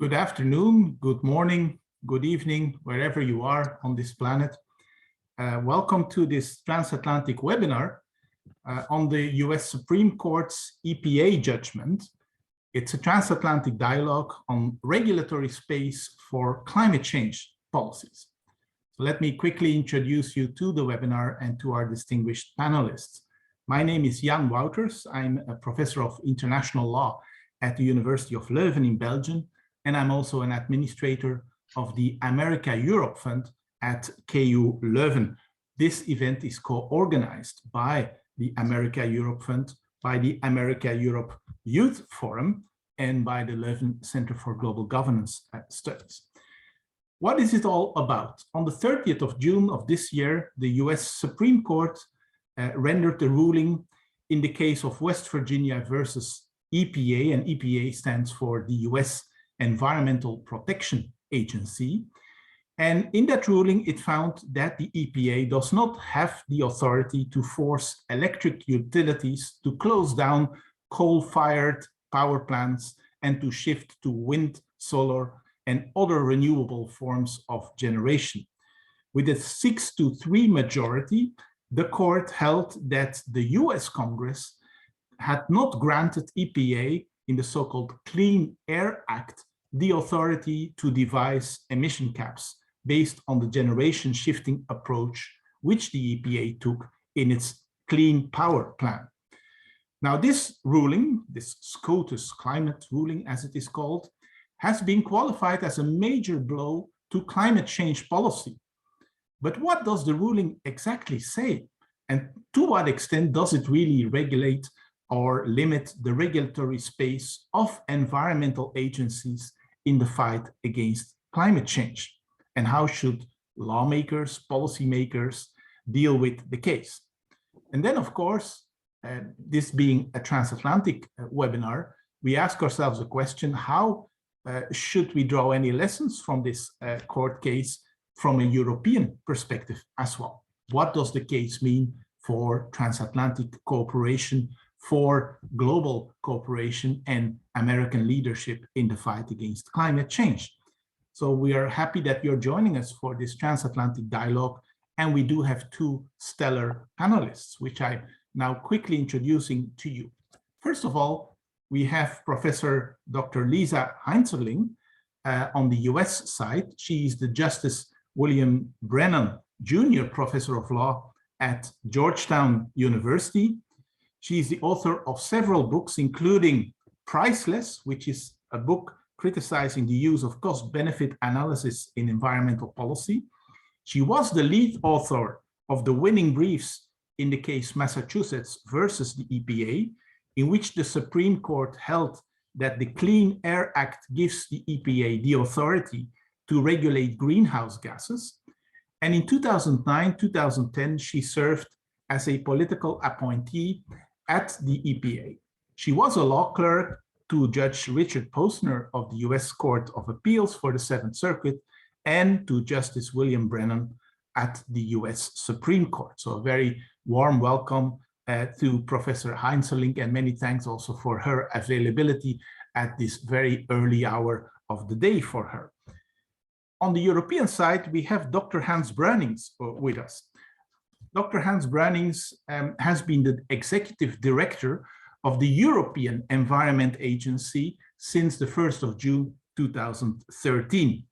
Good afternoon, good morning, good evening, wherever you are on this planet. Welcome to this Transatlantic webinar on the US Supreme Court's EPA judgment. It's a transatlantic dialogue on regulatory space for climate change policies. So let me quickly introduce you to the webinar and to our distinguished panelists. My name is Jan Wouters. I'm a professor of international law at the University of Leuven in Belgium, and I'm also an administrator of the America-Europe Fund at KU Leuven. This event is co-organized by the America-Europe Fund, by the America-Europe Youth Forum, and by the Leuven Center for Global Governance Studies. What is it all about? On the 30th of June of this year, the US Supreme Court rendered a ruling in the case of West Virginia versus EPA, and EPA stands for the US Environmental Protection Agency. And in that ruling, it found that the EPA does not have the authority to force electric utilities to close down coal-fired power plants and to shift to wind, solar, and other renewable forms of generation. With a 6-3 majority, the court held that the US Congress had not granted EPA in the so-called Clean Air Act the authority to devise emission caps based on the generation shifting approach which the EPA took in its Clean Power Plan. Now this ruling, this SCOTUS climate ruling as it is called, has been qualified as a major blow to climate change policy. But what does the ruling exactly say? And to what extent does it really regulate or limit the regulatory space of environmental agencies in the fight against climate change? And how should lawmakers, policymakers deal with the case? And then, of course, this being a transatlantic webinar, we ask ourselves a question: how should we draw any lessons from this court case from a European perspective as well? What does the case mean for transatlantic cooperation, for global cooperation and American leadership in the fight against climate change? So we are happy that you're joining us for this transatlantic dialogue, and we do have two stellar panelists, which I'm now quickly introducing to you. First of all, we have Professor Dr. Lisa Heinzerling on the US side. She is the Justice William Brennan Jr. Professor of Law at Georgetown University. She is the author of several books, including Priceless, which is a book criticizing the use of cost-benefit analysis in environmental policy. She was the lead author of the winning briefs in the case Massachusetts versus the EPA, in which the Supreme Court held that the Clean Air Act gives the EPA the authority to regulate greenhouse gases. And in 2009-2010, she served as a political appointee at the EPA. She was a law clerk to Judge Richard Posner of the US Court of Appeals for the Seventh Circuit and to Justice William Brennan at the US Supreme Court. So a very warm welcome to Professor Heinzerling, and many thanks also for her availability at this very early hour of the day for her. On the European side, we have Dr. Hans Bruynings with us. Dr. Hans Bruynings has been the executive director of the European Environment Agency since the 1st of June 2013.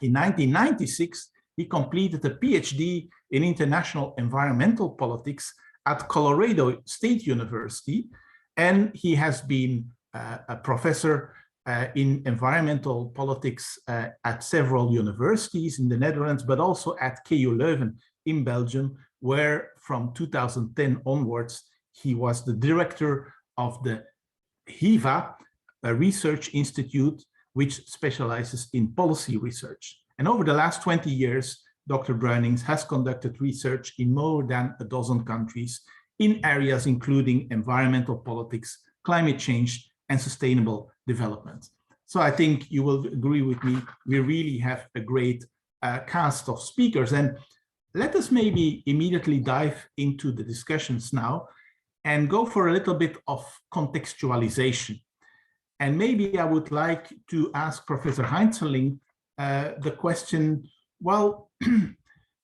In 1996, he completed a PhD in international environmental politics at Colorado State University, and he has been a professor in environmental politics at several universities in the Netherlands, but also at KU Leuven in Belgium, where from 2010 onwards, he was the director of the HIVA, a research institute which specializes in policy research. And over the last 20 years, Dr. Bruynings has conducted research in more than a dozen countries in areas including environmental politics, climate change, and sustainable development. So I think you will agree with me, we really have a great cast of speakers. And let us maybe immediately dive into the discussions now and go for a little bit of contextualization. And maybe I would like to ask Professor Heinzelling the question, well,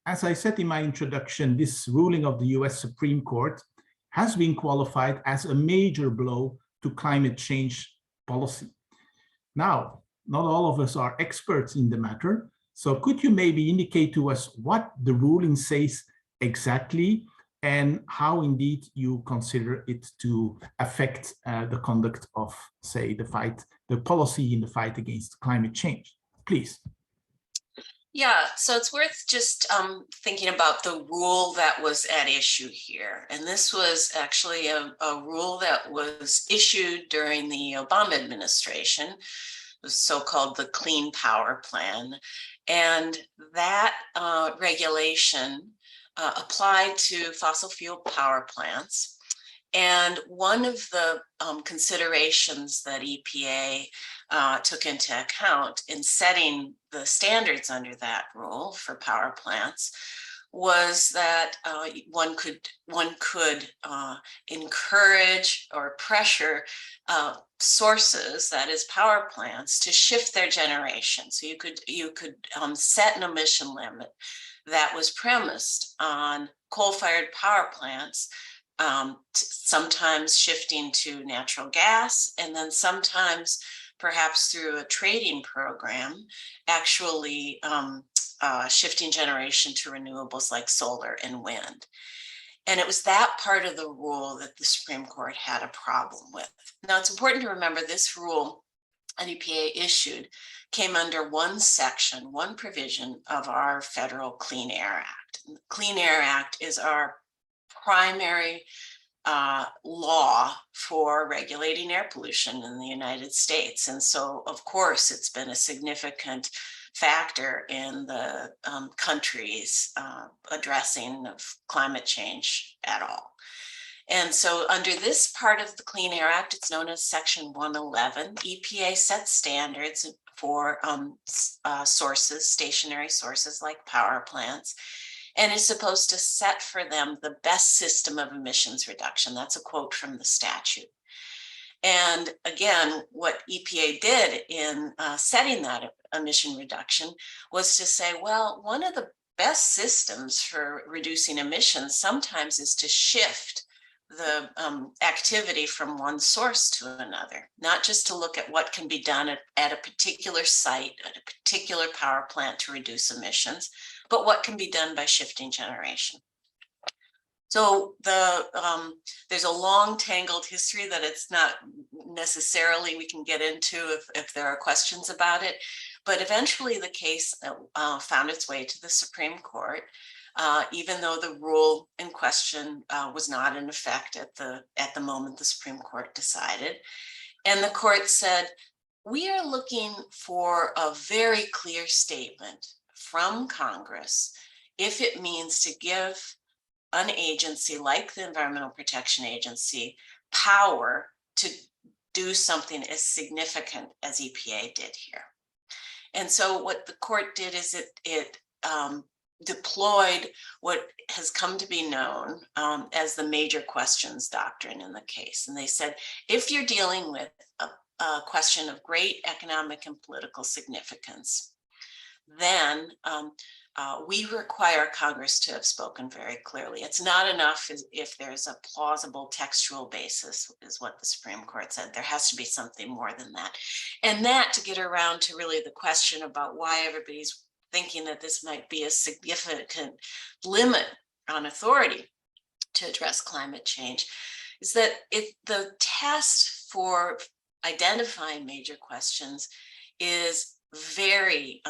as I said in my introduction, this ruling of the US Supreme Court has been qualified as a major blow to climate change policy. Now, not all of us are experts in the matter, so could you maybe indicate to us what the ruling says exactly and how indeed you consider it to affect the conduct of, say, the policy in the fight against climate change? Please. Yeah, so it's worth just thinking about the rule that was at issue here. And this was actually a rule that was issued during the Obama administration, the so-called the Clean Power Plan. And that regulation applied to fossil fuel power plants. And one of the considerations that EPA took into account in setting the standards under that rule for power plants was that one could encourage or pressure sources, that is power plants, to shift their generation. So you could set an emission limit that was premised on coal-fired power plants, sometimes shifting to natural gas, and then sometimes perhaps through a trading program, actually shifting generation to renewables like solar and wind. And it was that part of the rule that the Supreme Court had a problem with. Now, it's important to remember this rule an EPA issued came under one section, one provision of our federal Clean Air Act. And the Clean Air Act is our primary law for regulating air pollution in the United States. And so, of course, it's been a significant factor in the country's addressing of climate change at all. And so under this part of the Clean Air Act, it's known as Section 111, EPA sets standards for sources, stationary sources like power plants, and is supposed to set for them the best system of emissions reduction. That's a quote from the statute. And again, what EPA did in setting that emission reduction was to say, well, one of the best systems for reducing emissions sometimes is to shift the activity from one source to another, not just to look at what can be done at a particular site, at a particular power plant to reduce emissions, but what can be done by shifting generation. So there's a long tangled history that it's not necessarily we can get into if there are questions about it, but eventually the case found its way to the Supreme Court, even though the rule in question was not in effect at the moment the Supreme Court decided. And the court said, we are looking for a very clear statement from Congress if it means to give an agency like the Environmental Protection Agency power to do something as significant as EPA did here. And so what the court did is it deployed what has come to be known as the major questions doctrine in the case. And they said, if you're dealing with a question of great economic and political significance, then we require Congress to have spoken very clearly. It's not enough if there's a plausible textual basis, is what the Supreme Court said. There has to be something more than that. And that to get around to really the question about why everybody's thinking that this might be a significant limit on authority to address climate change, is that the test for identifying major questions is very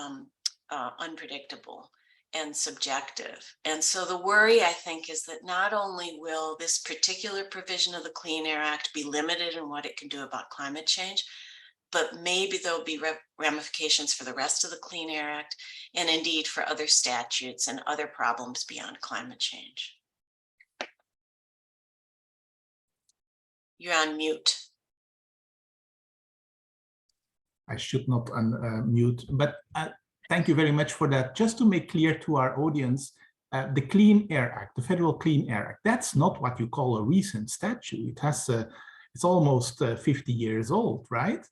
unpredictable and subjective. And so the worry, I think, is that not only will this particular provision of the Clean Air Act be limited in what it can do about climate change, but maybe there'll be ramifications for the rest of the Clean Air Act and indeed for other statutes and other problems beyond climate change. You're on mute. I should not unmute, but thank you very much for that. Just to make clear to our audience, the Clean Air Act, the Federal Clean Air Act, that's not what you call a recent statute. It has, it's almost 50 years old, right?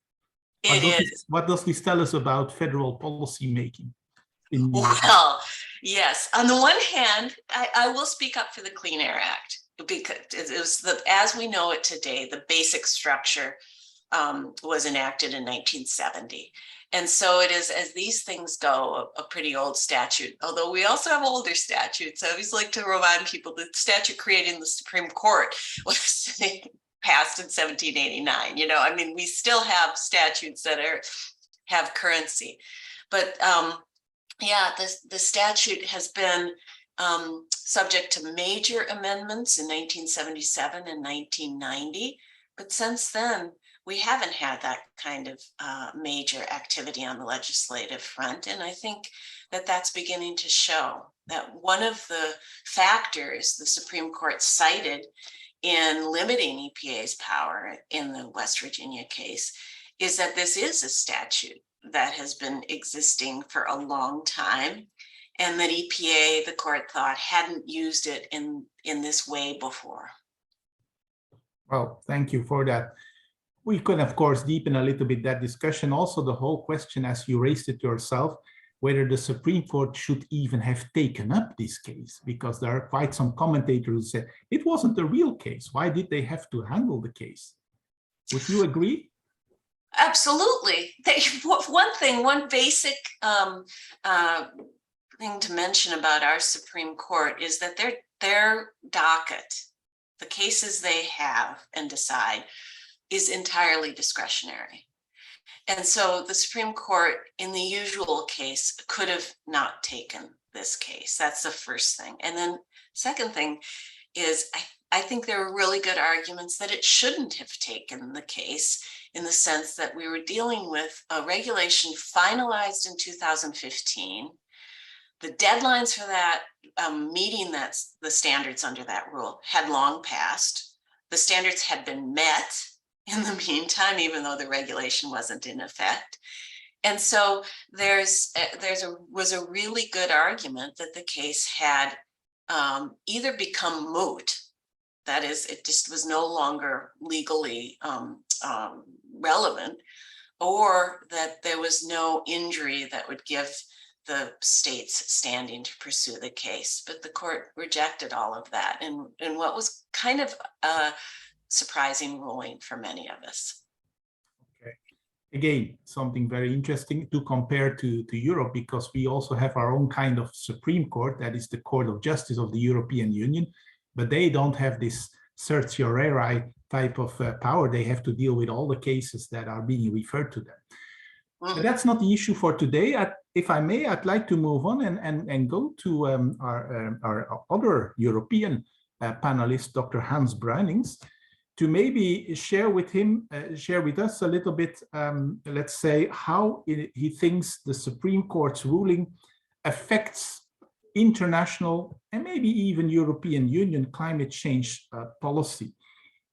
What does this tell us about federal policy making? Well, yes. On the one hand, I will speak up for the Clean Air Act, because it was as we know it today, the basic structure was enacted in 1970. And so it is, as these things go, a pretty old statute, although we also have older statutes. I always like to remind people that the statute creating the Supreme Court was passed in 1789. You know, I mean, we still have statutes that have currency. But yeah, the statute has been subject to major amendments in 1977 and 1990. But since then, we haven't had that kind of major activity on the legislative front. And I think that that's beginning to show that one of the factors the Supreme Court cited in limiting EPA's power in the West Virginia case is that this is a statute that has been existing for a long time, and that EPA, the court thought, hadn't used it in this way before. Well, thank you for that. We could, of course, deepen a little bit that discussion. Also, the whole question, as you raised it yourself, whether the Supreme Court should even have taken up this case, because there are quite some commentators who said it wasn't a real case. Why did they have to handle the case? Would you agree? Absolutely. One basic thing to mention about our Supreme Court is that their docket, the cases they have and decide, is entirely discretionary. And so the Supreme Court, in the usual case, could have not taken this case. That's the first thing. And then second thing is, I think there are really good arguments that it shouldn't have taken the case, in the sense that we were dealing with a regulation finalized in 2015. The deadlines for that, meeting the standards under that rule, had long passed. The standards had been met in the meantime, even though the regulation wasn't in effect. And so was a really good argument that the case had either become moot, that is, it just was no longer legally relevant, or that there was no injury that would give the states standing to pursue the case. But the court rejected all of that, and what was kind of a surprising ruling for many of us. Okay. Again, something very interesting to compare to Europe, because we also have our own kind of Supreme Court, that is the Court of Justice of the European Union, but they don't have this certiorari type of power. They have to deal with all the cases that are being referred to them. But that's not the issue for today. If I may, I'd like to move on and go to our other European panelist, Dr. Hans Bruinings, to maybe share with us a little bit, let's say, how he thinks the Supreme Court's ruling affects international and maybe even European Union climate change policy.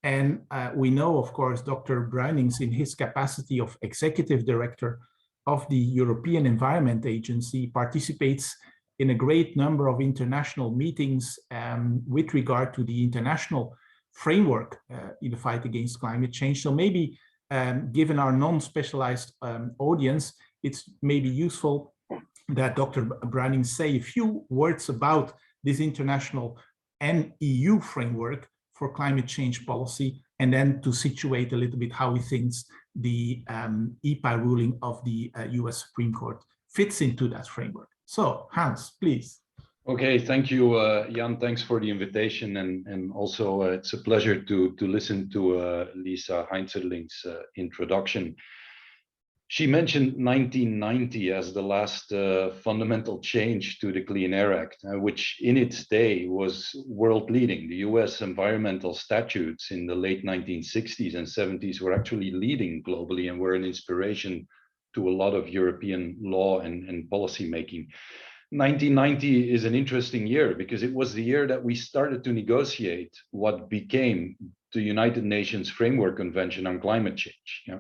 And we know, of course, Dr. Bruinings, in his capacity of executive director of the European Environment Agency, participates in a great number of international meetings with regard to the international framework in the fight against climate change. So maybe, given our non-specialized audience, it's maybe useful that Dr. Bruinings say a few words about this international and EU framework for climate change policy, and then to situate a little bit how he thinks the EPA ruling of the US Supreme Court fits into that framework. So, Hans, please. Okay, thank you, Jan. Thanks for the invitation, and also it's a pleasure to listen to Lisa Heinzerling's introduction. She mentioned 1990 as the last fundamental change to the Clean Air Act, which in its day was world leading. The US environmental statutes in the late 1960s and 70s were actually leading globally and were an inspiration to a lot of European law and policy making. 1990 is an interesting year because it was the year that we started to negotiate what became the United Nations Framework Convention on Climate Change. Yeah?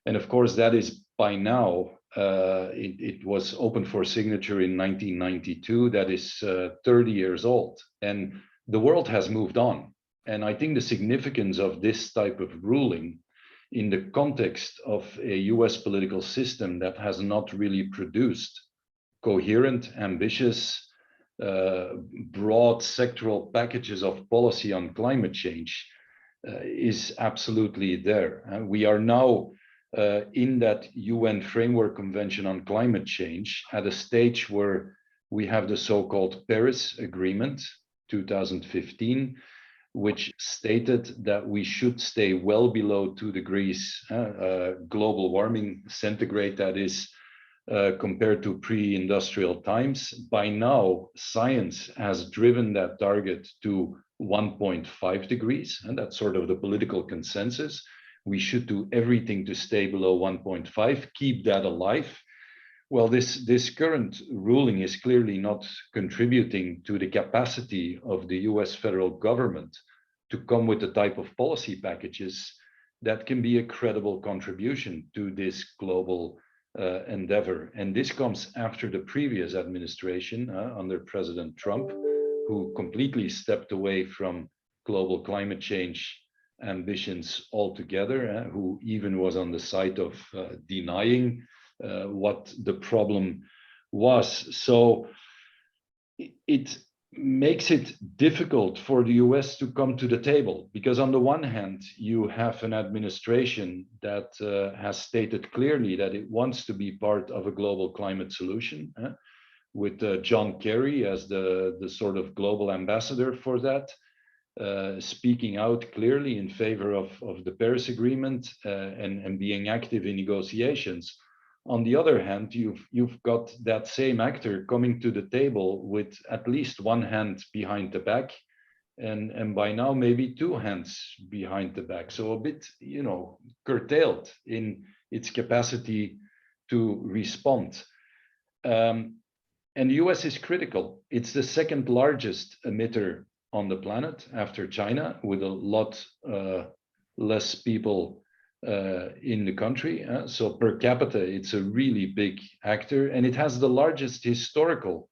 And of course, that is by now, it was open for signature in 1992. That is 30 years old. And the world has moved on. And I think the significance of this type of ruling in the context of a US political system that has not really produced coherent, ambitious, broad sectoral packages of policy on climate change, is absolutely there. And we are now in that UN Framework Convention on Climate Change at a stage where we have the so-called Paris Agreement 2015, which stated that we should stay well below 2 degrees global warming centigrade, that is, compared to pre-industrial times. By now, science has driven that target to 1.5 degrees, and that's sort of the political consensus. We should do everything to stay below 1.5, keep that alive. Well, this current ruling is clearly not contributing to the capacity of the US federal government to come with the type of policy packages that can be a credible contribution to this global endeavor. And this comes after the previous administration under President Trump, who completely stepped away from global climate change ambitions altogether, who even was on the side of denying what the problem was. So it makes it difficult for the US to come to the table, because on the one hand, you have an administration that has stated clearly that it wants to be part of a global climate solution, with John Kerry as the sort of global ambassador for that, speaking out clearly in favor of the Paris Agreement and being active in negotiations. On the other hand, you've got that same actor coming to the table with at least one hand behind the back, and by now maybe two hands behind the back. So a bit, curtailed in its capacity to respond. And the US is critical. It's the second largest emitter on the planet after China, with a lot less people in the country. So per capita, it's a really big actor, and it has the largest historical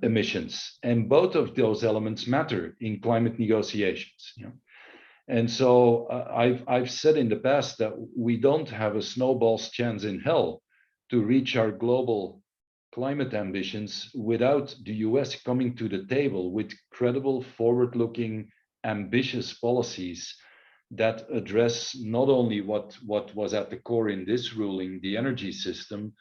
emissions. And both of those elements matter in climate negotiations. And so I've said in the past that we don't have a snowball's chance in hell to reach our global climate ambitions without the US coming to the table with credible, forward-looking, ambitious policies that address not only what was at the core in this ruling, the energy system,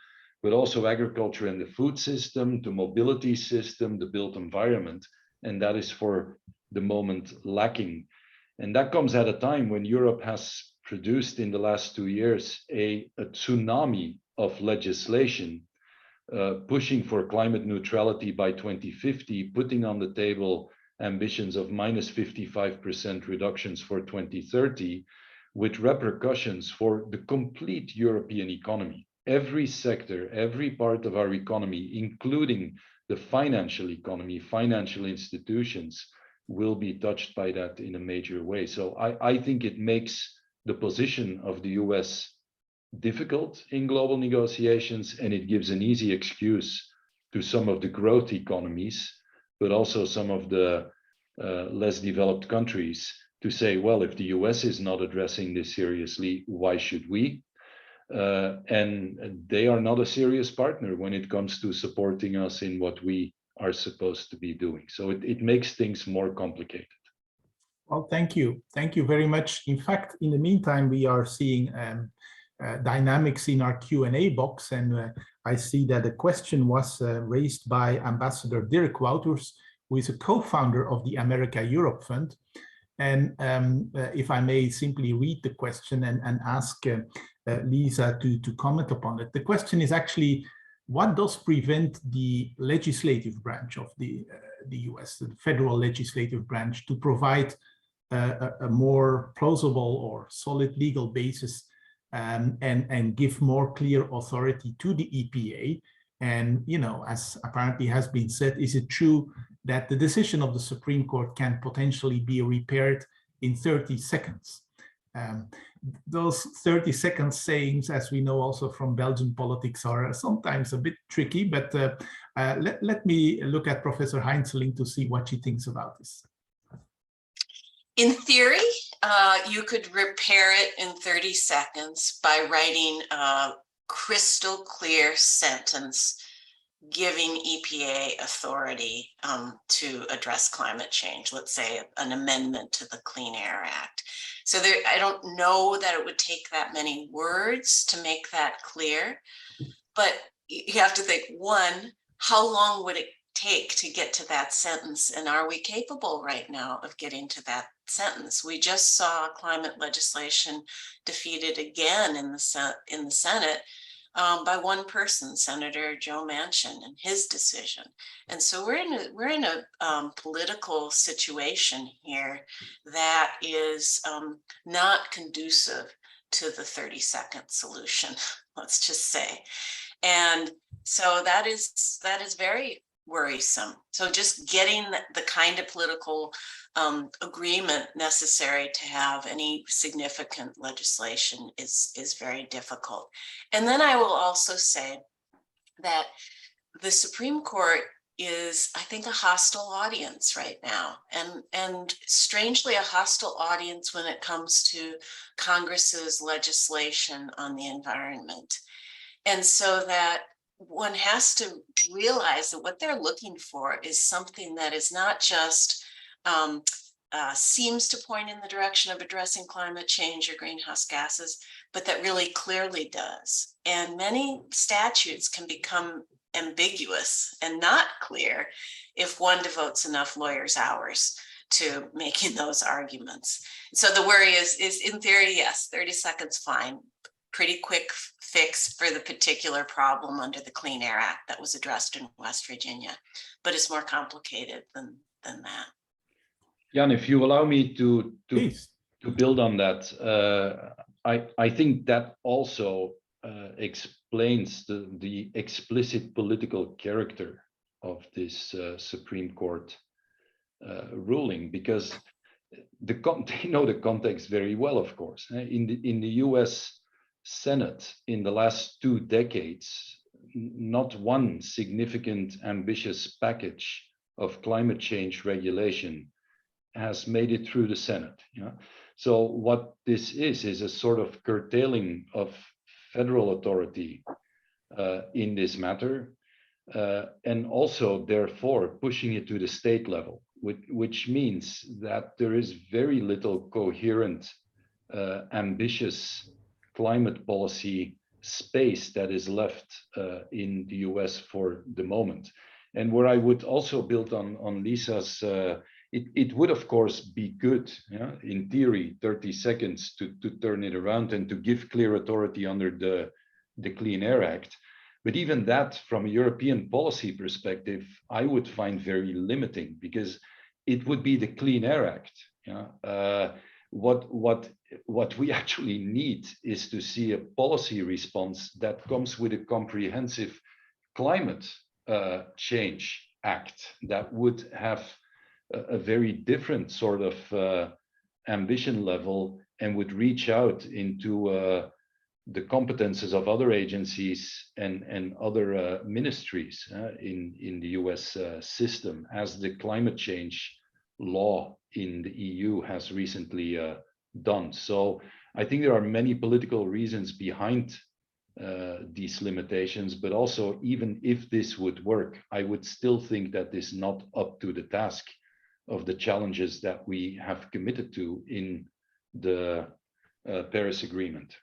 but also agriculture and the food system, the mobility system, the built environment. And that is for the moment lacking. And that comes at a time when Europe has produced in the last 2 years a tsunami of legislation pushing for climate neutrality by 2050, putting on the table ambitions of minus 55% reductions for 2030, with repercussions for the complete European economy. Every sector, every part of our economy, including the financial economy, financial institutions, will be touched by that in a major way. So I think it makes the position of the US difficult in global negotiations, and it gives an easy excuse to some of the growth economies, but also some of the less developed countries, to say, well, if the US is not addressing this seriously, why should we? And they are not a serious partner when it comes to supporting us in what we are supposed to be doing. So it makes things more complicated. Well, thank you. Thank you very much. In fact, in the meantime, we are seeing dynamics in our Q&A box, and I see that a question was raised by Ambassador Dirk Wouters, who is a co-founder of the America-Europe Fund. And if I may simply read the question and ask Lisa to comment upon it. The question is actually, what does prevent the legislative branch of the US, the federal legislative branch, to provide a more plausible or solid legal basis and give more clear authority to the EPA? And, as apparently has been said, is it true that the decision of the Supreme Court can potentially be repaired in 30 seconds? Those 30 seconds sayings, as we know also from Belgian politics, are sometimes a bit tricky, but let me look at Professor Heinzeling to see what she thinks about this. In theory, you could repair it in 30 seconds by writing a crystal clear sentence giving EPA authority to address climate change, let's say an amendment to the Clean Air Act. So there, I don't know that it would take that many words to make that clear, but you have to think, one, how long would it take to get to that sentence? And are we capable right now of getting to that sentence? We just saw climate legislation defeated again in the Senate by one person, Senator Joe Manchin, and his decision. And so we're in a political situation here that is not conducive to the 30-second solution, let's just say. And so that is very worrisome. So just getting the kind of political agreement necessary to have any significant legislation is very difficult. And then I will also say that the Supreme Court is, I think, a hostile audience right now, and strangely a hostile audience when it comes to Congress's legislation on the environment. And so that one has to realize that what they're looking for is something that is not just seems to point in the direction of addressing climate change or greenhouse gases, but that really clearly does. And many statutes can become ambiguous and not clear if one devotes enough lawyers' hours to making those arguments. So the worry is in theory, yes, 30 seconds, fine. Pretty quick fix for the particular problem under the Clean Air Act that was addressed in West Virginia, but it's more complicated than that. Jan, if you allow me to build on that, I think that also explains the explicit political character of this Supreme Court ruling, because they know the context very well, of course. In the US Senate, in the last 2 decades, not one significant ambitious package of climate change regulation has made it through the Senate. Yeah? So what this is a sort of curtailing of federal authority in this matter, and also therefore pushing it to the state level, which means that there is very little coherent, ambitious climate policy space that is left in the US for the moment. And where I would also build on Lisa's, it would of course be good, yeah, in theory, 30 seconds to turn it around and to give clear authority under the Clean Air Act. But even that, from a European policy perspective, I would find very limiting, because it would be the Clean Air Act. Yeah? What we actually need is to see a policy response that comes with a comprehensive climate change act that would have a very different sort of ambition level and would reach out into the competences of other agencies and other ministries in the US system, as the climate change law in the EU has recently done. So I think there are many political reasons behind these limitations, but also even if this would work, I would still think that this is not up to the task of the challenges that we have committed to in the Paris Agreement.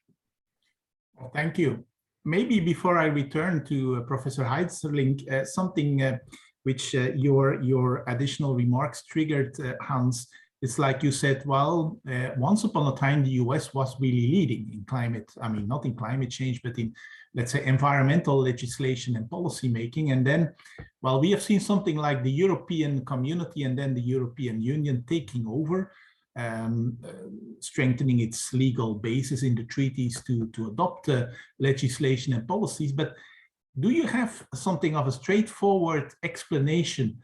Well, thank you. Maybe before I return to Professor Heitzerling, something which your additional remarks triggered, Hans. It's like you said, well, once upon a time, the US was really leading in climate. I mean, not in climate change, but in, let's say, environmental legislation and policy making. And then, well, we have seen something like the European Community and then the European Union taking over, strengthening its legal basis in the treaties to adopt legislation and policies. But do you have something of a straightforward explanation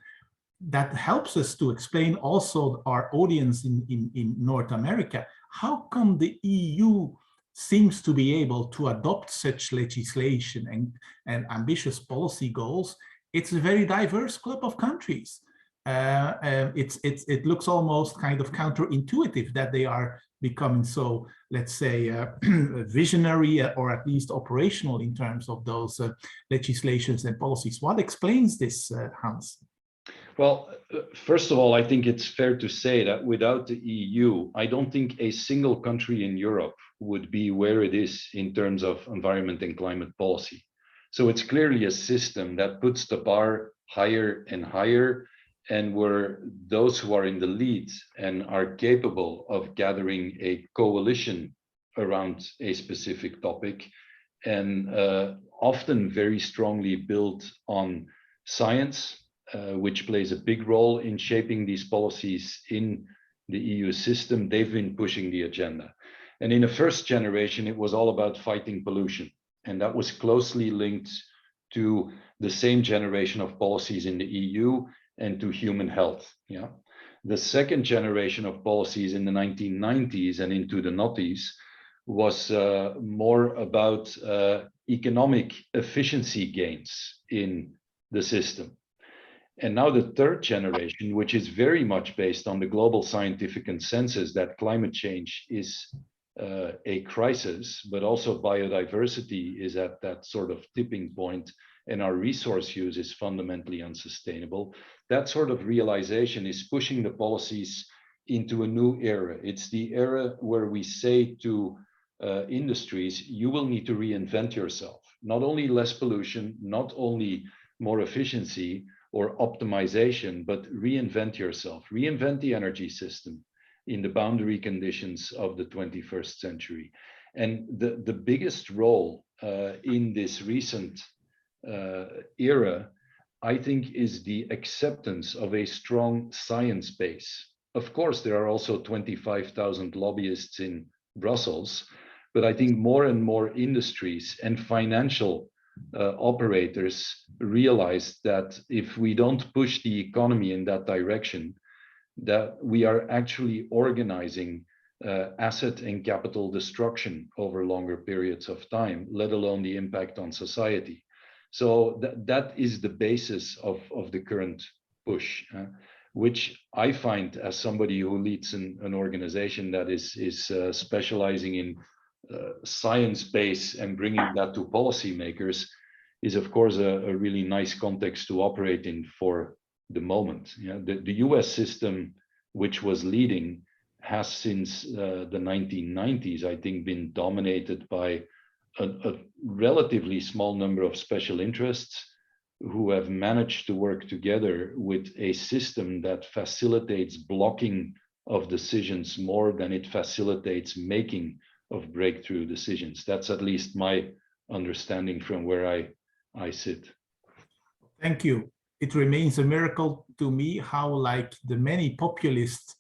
that helps us to explain also our audience in North America? How come the EU seems to be able to adopt such legislation and ambitious policy goals? It's a very diverse club of countries. it looks almost kind of counterintuitive that they are becoming so, let's say, visionary or at least operational in terms of those legislations and policies. What explains this, Hans? Well, first of all, I think it's fair to say that without the EU, I don't think a single country in Europe would be where it is in terms of environment and climate policy. So it's clearly a system that puts the bar higher and higher, and where those who are in the lead and are capable of gathering a coalition around a specific topic, and often very strongly built on science, which plays a big role in shaping these policies in the EU system, they've been pushing the agenda. And in the first generation, it was all about fighting pollution. And that was closely linked to the same generation of policies in the EU and to human health. Yeah. The second generation of policies in the 1990s and into the noughties was more about economic efficiency gains in the system. And now the third generation, which is very much based on the global scientific consensus that climate change is a crisis, but also biodiversity is at that sort of tipping point, and our resource use is fundamentally unsustainable. That sort of realization is pushing the policies into a new era. It's the era where we say to industries, you will need to reinvent yourself. Not only less pollution, not only more efficiency or optimization, but reinvent yourself, reinvent the energy system in the boundary conditions of the 21st century. And the biggest role in this recent era, I think, is the acceptance of a strong science base. Of course, there are also 25,000 lobbyists in Brussels, but I think more and more industries and financial operators realize that if we don't push the economy in that direction, that we are actually organizing asset and capital destruction over longer periods of time, let alone the impact on society. So that is the basis of the current push, which I find, as somebody who leads an organization that is specializing in science base and bringing that to policymakers, is of course a really nice context to operate in for the moment. Yeah, the US system, which was leading, has since the 1990s, I think, been dominated by a relatively small number of special interests who have managed to work together with a system that facilitates blocking of decisions more than it facilitates making of breakthrough decisions. That's at least my understanding from where I sit. Thank you. It remains a miracle to me how, like, the many populist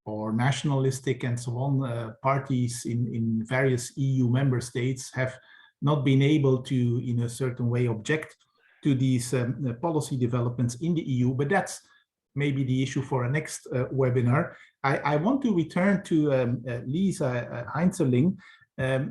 or nationalistic and so on parties in various EU member states have not been able to, in a certain way, object to these policy developments in the EU, but that's maybe the issue for a next webinar. I want to return to Lisa Heinzerling,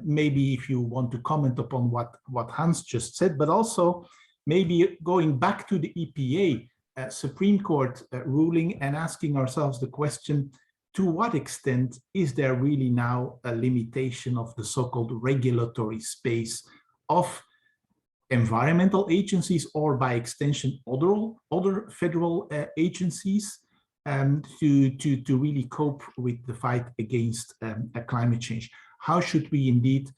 maybe if you want to comment upon what Hans just said, but also maybe going back to the EPA Supreme Court ruling and asking ourselves the question, to what extent is there really now a limitation of the so-called regulatory space of environmental agencies, or by extension other federal agencies, to really cope with the fight against climate change? How should we indeed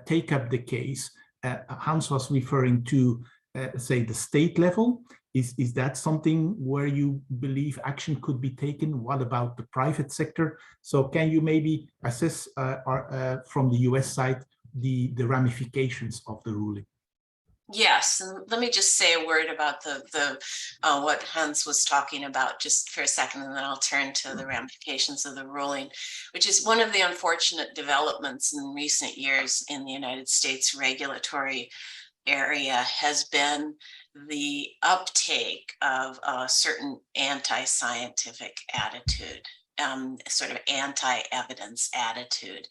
take up the case? Hans was referring to, say, the state level. Is that something where you believe action could be taken? What about the private sector? So can you maybe assess from the US side the ramifications of the ruling? Yes, and let me just say a word about the what Hans was talking about just for a second, and then I'll turn to the ramifications of the ruling, which is one of the unfortunate developments in recent years in the United States regulatory area has been the uptake of a certain anti-scientific attitude, sort of anti-evidence attitude.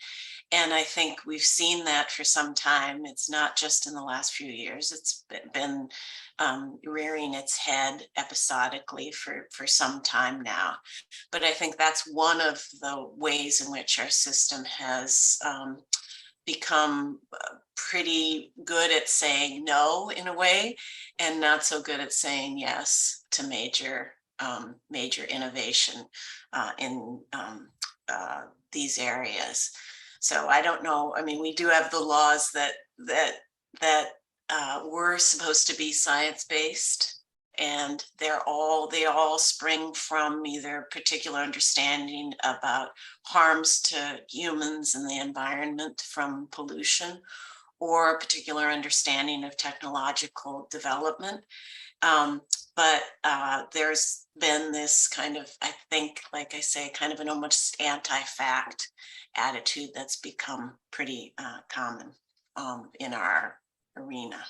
And I think we've seen that for some time. It's not just in the last few years. It's been rearing its head episodically for some time now. But I think that's one of the ways in which our system has become pretty good at saying no in a way, and not so good at saying yes to major innovation in these areas. So I don't know. I mean, we do have the laws that were supposed to be science-based, and they all spring from either particular understanding about harms to humans and the environment from pollution, or a particular understanding of technological development. But there's been this kind of, I think, like I say, kind of an almost anti-fact attitude that's become pretty common in our arena.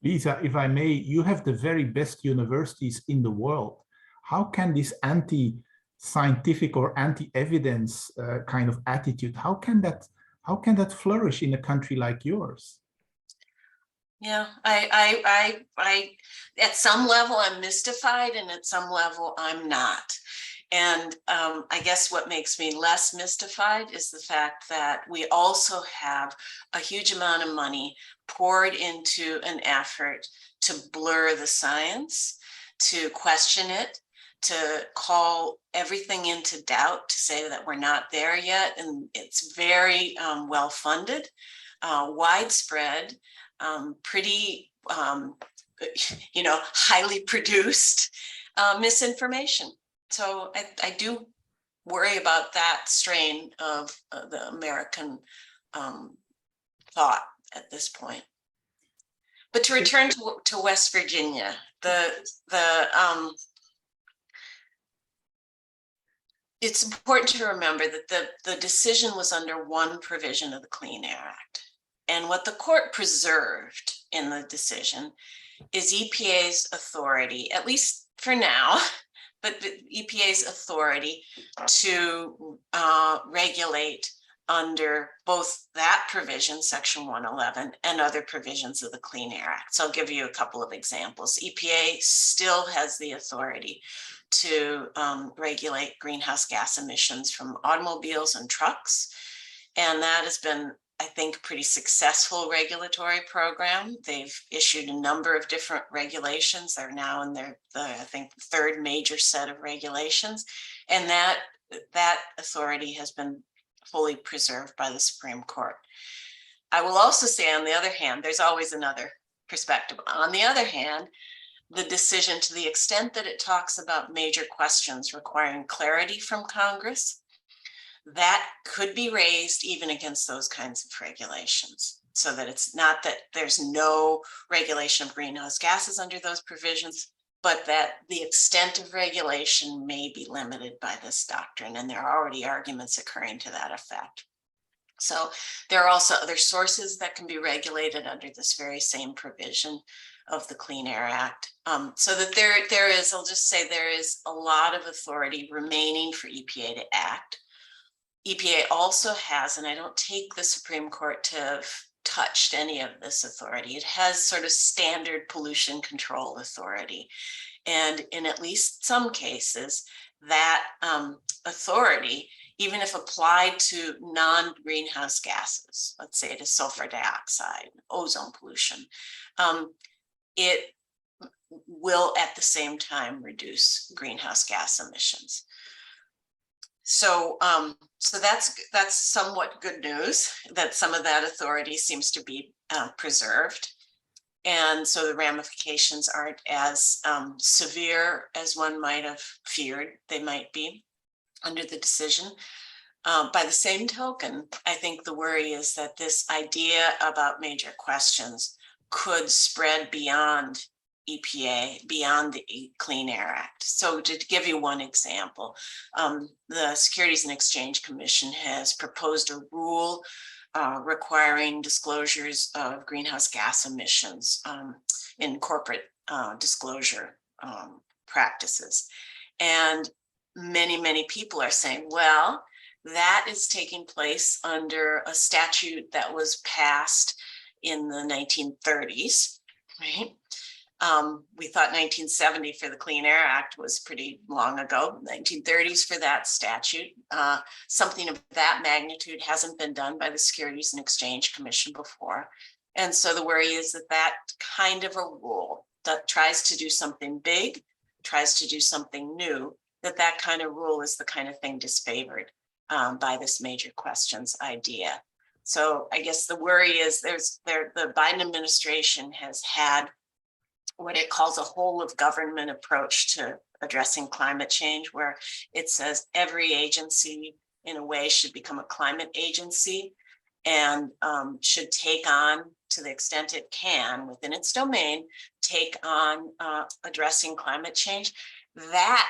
Lisa, if I may, you have the very best universities in the world. How can this anti-scientific or anti-evidence kind of attitude, how can that flourish in a country like yours? Yeah, I at some level I'm mystified, and at some level I'm not. And I guess what makes me less mystified is the fact that we also have a huge amount of money poured into an effort to blur the science, to question it, to call everything into doubt, to say that we're not there yet. And it's very well funded, widespread, pretty, highly produced misinformation. So I do worry about that strain of the American thought at this point. But to return to West Virginia, it's important to remember that the decision was under one provision of the Clean Air Act. And what the court preserved in the decision is EPA's authority, at least for now, but the EPA's authority to regulate under both that provision, Section 111, and other provisions of the Clean Air Act. So I'll give you a couple of examples. EPA still has the authority to regulate greenhouse gas emissions from automobiles and trucks. And that has been, I think, a pretty successful regulatory program. They've issued a number of different regulations. They're now in I think, third major set of regulations. And that authority has been fully preserved by the Supreme Court. I will also say, on the other hand, there's always another perspective. On the other hand, the decision, to the extent that it talks about major questions requiring clarity from Congress, that could be raised even against those kinds of regulations, so that it's not that there's no regulation of greenhouse gases under those provisions, but that the extent of regulation may be limited by this doctrine. And there are already arguments occurring to that effect. So there are also other sources that can be regulated under this very same provision of the Clean Air Act. So that there is, I'll just say, there is a lot of authority remaining for EPA to act. EPA also has, and I don't take the Supreme Court to have touched any of this authority, it has sort of standard pollution control authority. And in at least some cases, that authority, even if applied to non-greenhouse gases, let's say to sulfur dioxide, ozone pollution, it will at the same time reduce greenhouse gas emissions. So, so that's somewhat good news, that some of that authority seems to be preserved. And so the ramifications aren't as severe as one might have feared they might be under the decision. By the same token, I think the worry is that this idea about major questions could spread beyond EPA, beyond the Clean Air Act. So to give you one example, the Securities and Exchange Commission has proposed a rule requiring disclosures of greenhouse gas emissions in corporate disclosure practices. And many people are saying, well, that is taking place under a statute that was passed in the 1930s, right? We thought 1970 for the Clean Air Act was pretty long ago, 1930s for that statute. Something of that magnitude hasn't been done by the Securities and Exchange Commission before. And so the worry is that that kind of a rule that tries to do something big, tries to do something new, that kind of rule is the kind of thing disfavored by this major questions idea. So I guess the worry is the Biden administration has had what it calls a whole of government approach to addressing climate change, where it says every agency in a way should become a climate agency and should take on, to the extent it can within its domain, take on addressing climate change. That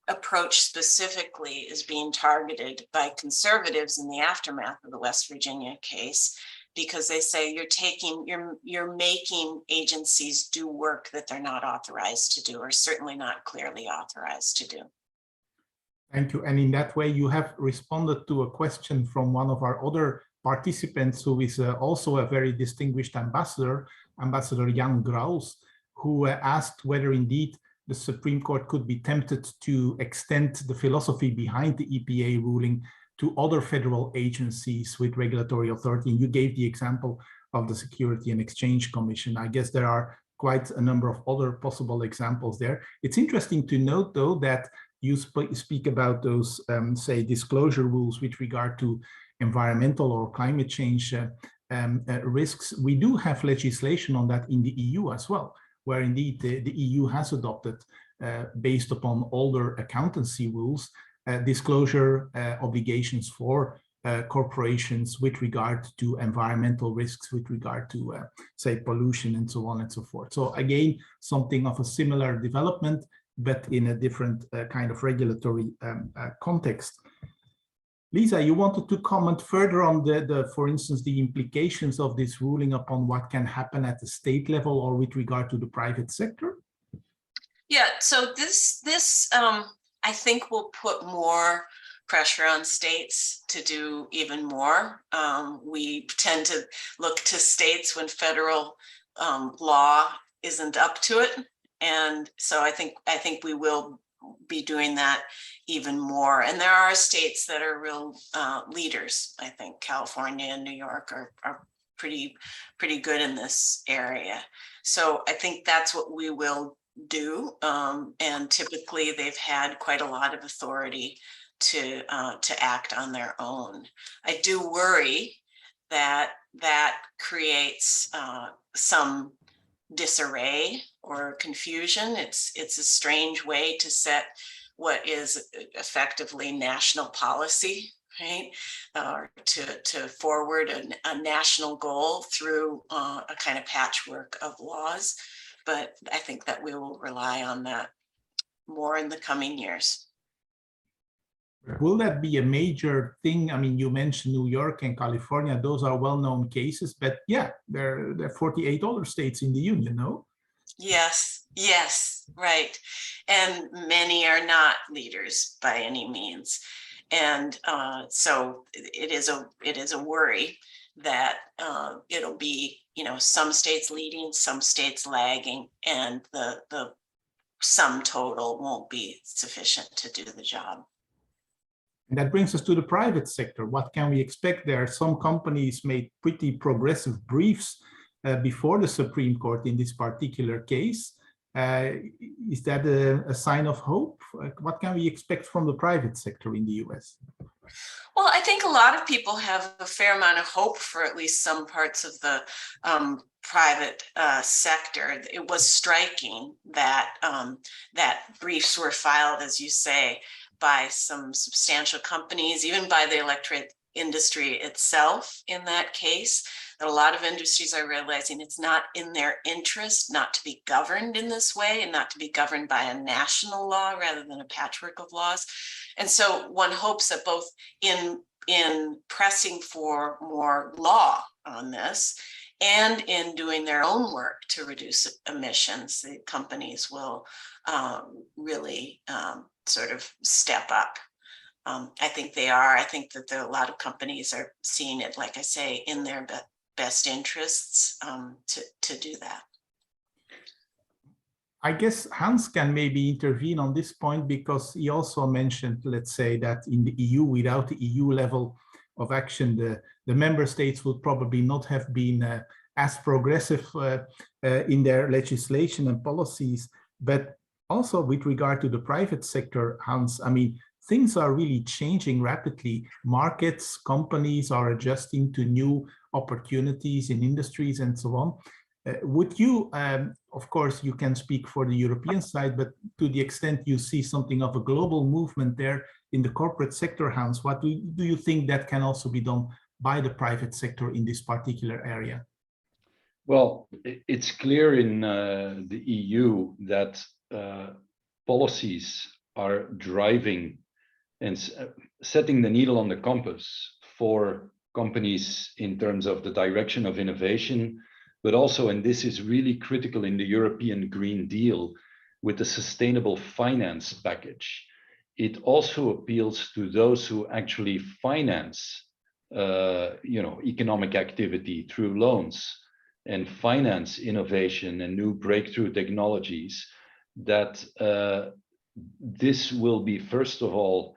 approach specifically is being targeted by conservatives in the aftermath of the West Virginia case, because they say you're making agencies do work that they're not authorized to do, or certainly not clearly authorized to do. Thank you. And in that way, you have responded to a question from one of our other participants, who is also a very distinguished ambassador, Ambassador Jan Graus, who asked whether indeed the Supreme Court could be tempted to extend the philosophy behind the EPA ruling to other federal agencies with regulatory authority. And you gave the example of the Security and Exchange Commission. I guess there are quite a number of other possible examples there. It's interesting to note, though, that you speak about those, say, disclosure rules with regard to environmental or climate change risks. We do have legislation on that in the EU as well, where indeed the EU has adopted, based upon older accountancy rules, disclosure obligations for corporations with regard to environmental risks, with regard to, say, pollution and so on and so forth. So again, something of a similar development, but in a different kind of regulatory context. Lisa, you wanted to comment further on for instance, the implications of this ruling upon what can happen at the state level or with regard to the private sector? Yeah, so this I think will put more pressure on states to do even more. We tend to look to states when federal law isn't up to it. And so I think we will be doing that even more. And there are states that are real leaders. I think California and New York are pretty good in this area. So I think that's what we will do. And typically they've had quite a lot of authority to act on their own. I do worry that creates some disarray or confusion. It's a strange way to set what is effectively national policy, right? To forward a national goal through a kind of patchwork of laws. But I think that we will rely on that more in the coming years. Will that be a major thing? I mean, you mentioned New York and California; those are well-known cases. But yeah, there are 48 other states in the union, no? Yes, right. And many are not leaders by any means, and so it is a worry that it'll be, some states leading, some states lagging, and the sum total won't be sufficient to do the job. And that brings us to the private sector. What can we expect there? Some companies made pretty progressive briefs before the Supreme Court in this particular case. Is that a sign of hope? What can we expect from the private sector in the US? Well, I think a lot of people have a fair amount of hope for at least some parts of the private sector. It was striking that that briefs were filed, as you say, by some substantial companies, even by the electric industry itself in that case. That a lot of industries are realizing it's not in their interest not to be governed in this way and not to be governed by a national law rather than a patchwork of laws. And so one hopes that both in pressing for more law on this and in doing their own work to reduce emissions, the companies will really sort of step up. I think they are. I think that a lot of companies are seeing it, like I say, in their best interests to do that. I guess Hans can maybe intervene on this point, because he also mentioned, let's say, that in the EU, without the EU level of action, the member states would probably not have been as progressive in their legislation and policies. But also with regard to the private sector, Hans, I mean, things are really changing rapidly. Markets, companies are adjusting to new opportunities in industries and so on. Would you, of course, you can speak for the European side, but to the extent you see something of a global movement there in the corporate sector, Hans, what do you think that can also be done by the private sector in this particular area? Well, it's clear in the EU that policies are driving and setting the needle on the compass for companies in terms of the direction of innovation, but also, and this is really critical in the European Green Deal with the sustainable finance package, it also appeals to those who actually finance economic activity through loans and finance innovation and new breakthrough technologies, that this will be, first of all,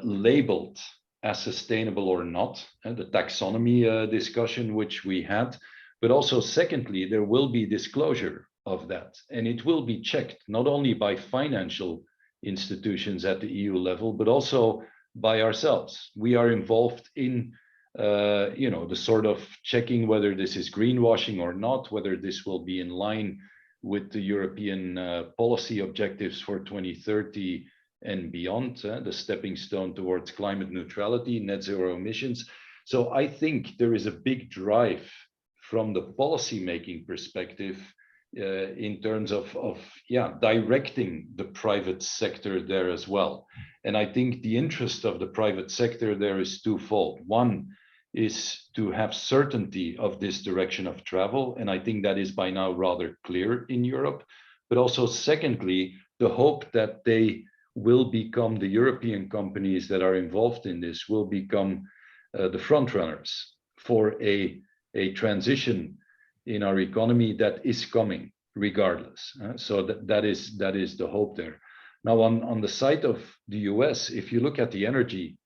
labeled as sustainable or not, the taxonomy discussion which we had, but also secondly, there will be disclosure of that, and it will be checked not only by financial institutions at the EU level, but also by ourselves. We are involved in the sort of checking whether this is greenwashing or not, whether this will be in line with the European policy objectives for 2030 and beyond, the stepping stone towards climate neutrality, net zero emissions. So I think there is a big drive from the policy making perspective in terms of directing the private sector there as well. And I think the interest of the private sector there is twofold. One is to have certainty of this direction of travel, and I think that is by now rather clear in Europe. But also secondly, the hope that they will become, the European companies that are involved in this will become the front runners for a transition in our economy that is coming regardless. So that is the hope there. Now on the side of the US, if you look at the energy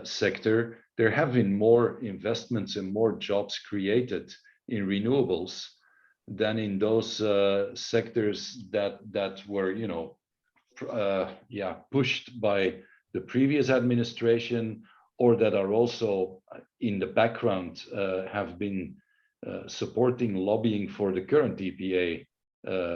sector, there have been more investments and more jobs created in renewables than in those sectors that were pushed by the previous administration, or that are also in the background have been supporting lobbying for the current EPA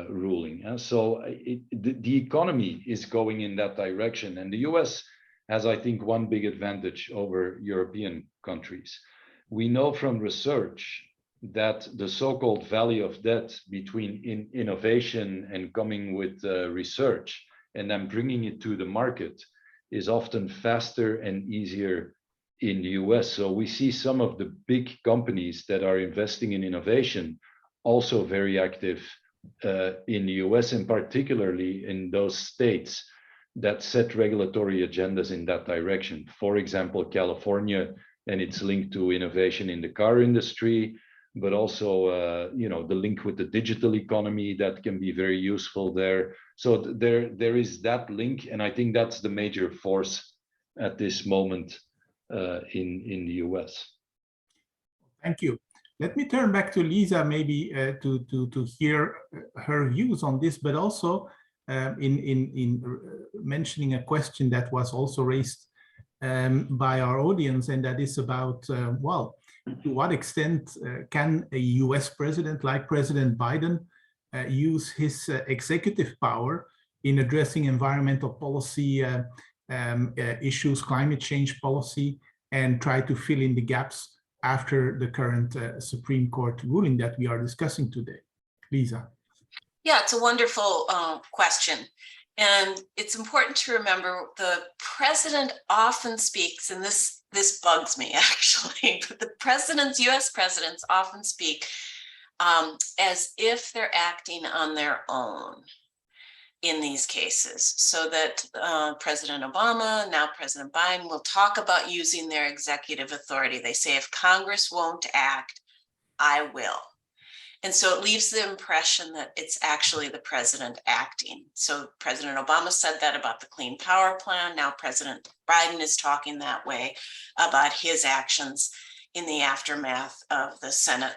ruling. And so the economy is going in that direction, and the US has, I think, one big advantage over European countries. We know from research that the so-called valley of death between innovation and coming with research and then bringing it to the market is often faster and easier in the US. So we see some of the big companies that are investing in innovation also very active in the US, and particularly in those states that set regulatory agendas in that direction. For example, California, and it's linked to innovation in the car industry, but also the link with the digital economy that can be very useful there. So there is that link, and I think that's the major force at this moment in the US. Thank you. Let me turn back to Lisa, maybe to hear her views on this, but also in mentioning a question that was also raised by our audience, and that is about, well, to what extent can a US president like President Biden use his executive power in addressing environmental policy issues, climate change policy, and try to fill in the gaps after the current Supreme Court ruling that we are discussing today? Lisa. Yeah, it's a wonderful question. And it's important to remember the president often speaks, and this bugs me actually, but the US presidents often speak as if they're acting on their own. in these cases, so that President Obama, now President Biden, will talk about using their executive authority. They say, if Congress won't act, I will. And so it leaves the impression that it's actually the president acting. So President Obama said that about the Clean Power Plan. Now President Biden is talking that way about his actions in the aftermath of the Senate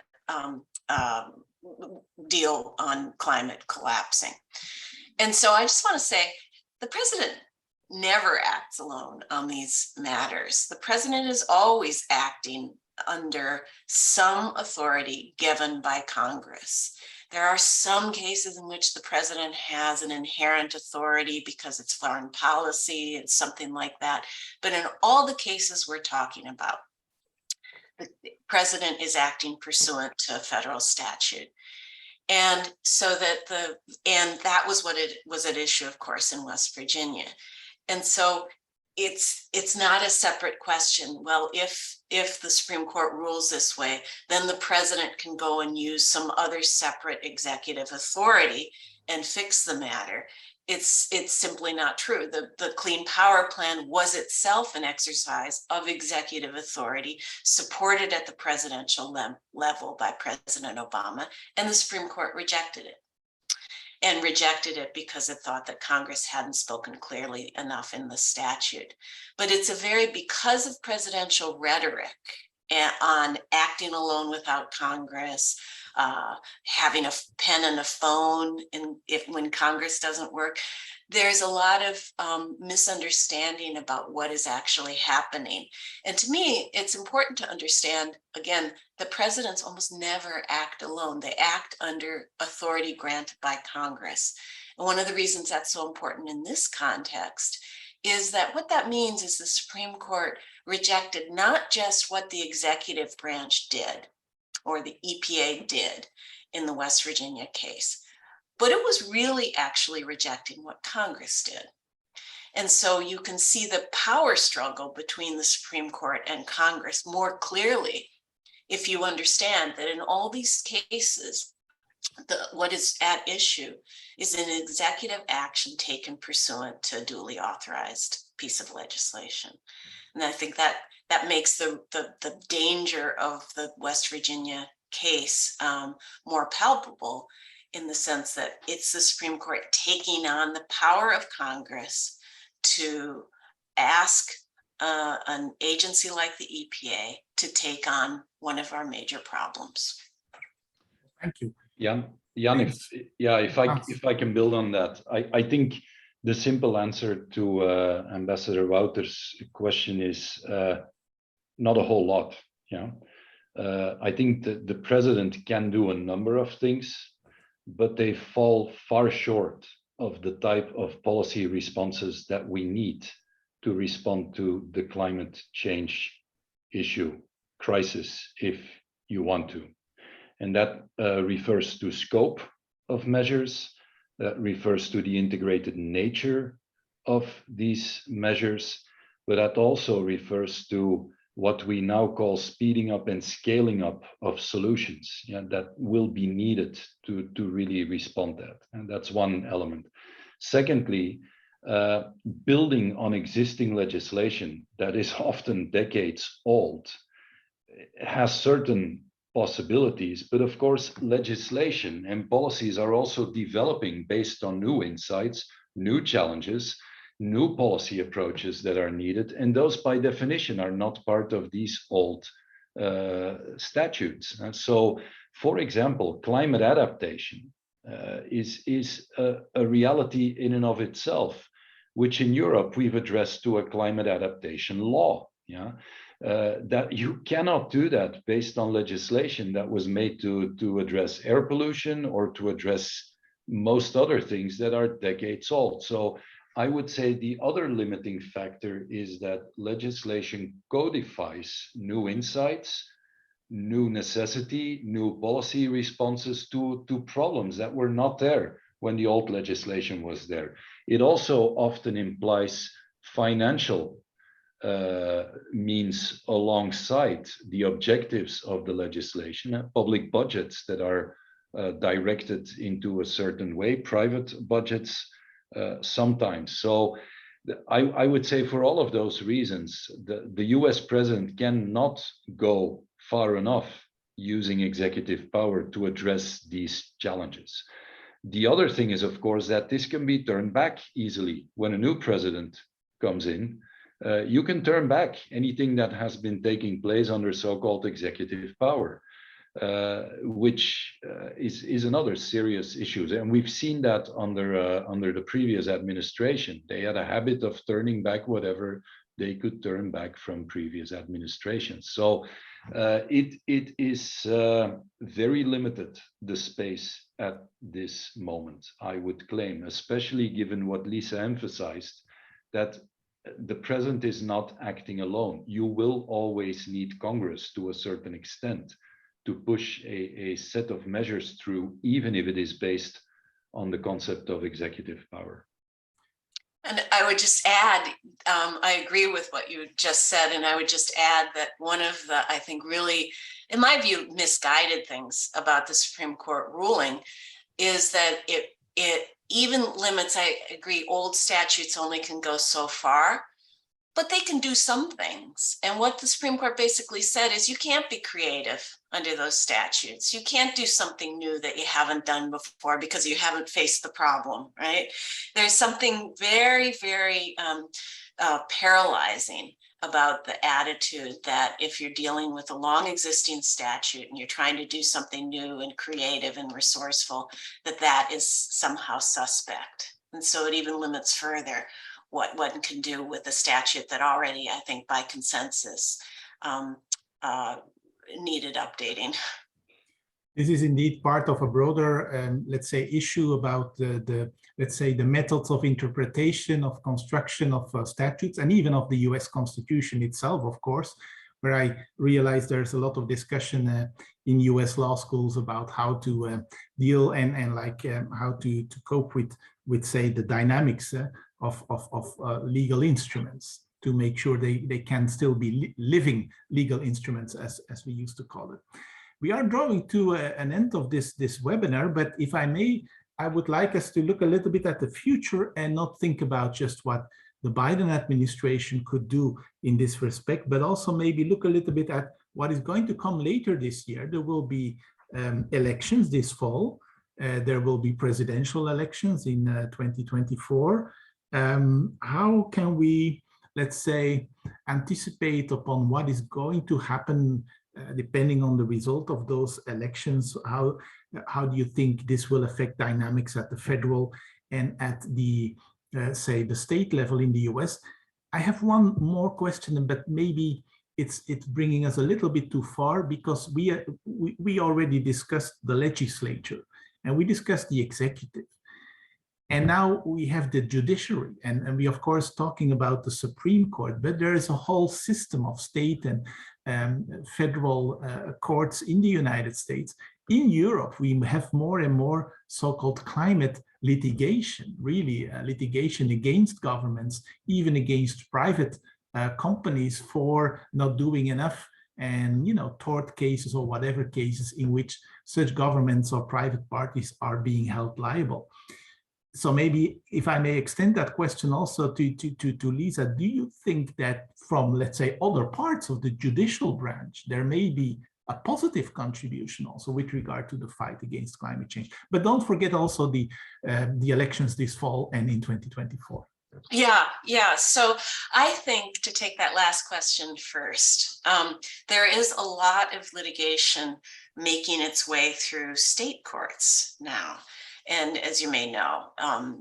deal on climate collapsing. And so I just want to say, the president never acts alone on these matters. The president is always acting under some authority given by Congress. There are some cases in which the president has an inherent authority because it's foreign policy and something like that. But in all the cases we're talking about, the president is acting pursuant to a federal statute. And so that was what it was at issue, of course, in West Virginia. And so it's not a separate question. Well, if the Supreme Court rules this way, then the president can go and use some other separate executive authority and fix the matter. It's simply not true. The Clean Power Plan was itself an exercise of executive authority supported at the presidential level by President Obama, and the Supreme Court rejected it. And rejected it because it thought that Congress hadn't spoken clearly enough in the statute. But it's because of presidential rhetoric on acting alone without Congress, having a pen and a phone, and when Congress doesn't work, there's a lot of misunderstanding about what is actually happening. And to me, it's important to understand, again, the presidents almost never act alone. They act under authority granted by Congress. And one of the reasons that's so important in this context is that what that means is the Supreme Court rejected not just what the executive branch did or the EPA did in the West Virginia case, but it was really actually rejecting what Congress did. And so you can see the power struggle between the Supreme Court and Congress more clearly if you understand that in all these cases, what is at issue is an executive action taken pursuant to a duly authorized piece of legislation. And I think that makes the danger of the West Virginia case more palpable, in the sense that it's the Supreme Court taking on the power of Congress to ask an agency like the EPA to take on one of our major problems. Thank you. Jan, if I can build on that, I think the simple answer to Ambassador Wouter's question is not a whole lot. I think that the president can do a number of things, but they fall far short of the type of policy responses that we need to respond to the climate change crisis, if you want to. And that refers to scope of measures, that refers to the integrated nature of these measures, but that also refers to what we now call speeding up and scaling up of solutions that will be needed to really respond to that. And that's one element. Secondly, building on existing legislation that is often decades old has certain possibilities, but of course, legislation and policies are also developing based on new insights, new challenges, new policy approaches that are needed, and those by definition are not part of these old statutes. And so, for example, climate adaptation is a reality in and of itself, which in Europe we've addressed to a climate adaptation law. That you cannot do that based on legislation that was made to address air pollution or to address most other things that are decades old. So I would say the other limiting factor is that legislation codifies new insights, new necessity, new policy responses to problems that were not there when the old legislation was there. It also often implies financial means alongside the objectives of the legislation, public budgets that are directed into a certain way, private budgets sometimes. So I would say for all of those reasons, the US president cannot go far enough using executive power to address these challenges. The other thing is, of course, that this can be turned back easily. When a new president comes in, you can turn back anything that has been taking place under so-called executive power, which is another serious issue. And we've seen that under the previous administration. They had a habit of turning back whatever they could turn back from previous administrations. So it is very limited, the space at this moment, I would claim, especially given what Lisa emphasized, that the president is not acting alone. You will always need Congress to a certain extent to push a set of measures through, even if it is based on the concept of executive power. And I would just add, I agree with what you just said, and I would just add that one of the, I think, really, in my view, misguided things about the Supreme Court ruling is that it even limits, I agree, old statutes only can go so far, but they can do some things. And what the Supreme Court basically said is you can't be creative under those statutes. You can't do something new that you haven't done before because you haven't faced the problem, right? There's something very, very paralyzing about the attitude that if you're dealing with a long existing statute and you're trying to do something new and creative and resourceful, that is somehow suspect. And so it even limits further what one can do with a statute that already, I think, by consensus, needed updating. This is indeed part of a broader, let's say, issue about let's say, the methods of interpretation, of construction of statutes, and even of the US Constitution itself, of course, where I realize there's a lot of discussion in US law schools about how to deal and like how to cope with say, the dynamics of legal instruments to make sure they can still be living legal instruments, as we used to call it. We are drawing to an end of this webinar, but if I may, I would like us to look a little bit at the future and not think about just what the Biden administration could do in this respect, but also maybe look a little bit at what is going to come later this year. There will be elections this fall. There will be presidential elections in 2024. How can we, let's say, anticipate upon what is going to happen depending on the result of those elections? How do you think this will affect dynamics at the federal and at the, say, the state level in the US? I have one more question, but maybe it's bringing us a little bit too far, because we already discussed the legislature and we discussed the executive. And now we have the judiciary, and we, of course, talking about the Supreme Court, but there is a whole system of state and federal courts in the United States. In Europe, we have more and more so-called climate litigation, really litigation against governments, even against private companies for not doing enough, and, you know, tort cases or whatever cases in which such governments or private parties are being held liable. So maybe if I may extend that question also to Lisa, do you think that from, let's say, other parts of the judicial branch, there may be a positive contribution also with regard to the fight against climate change? But don't forget also the elections this fall and in 2024. Yeah. So I think, to take that last question first, there is a lot of litigation making its way through state courts now. And as you may know,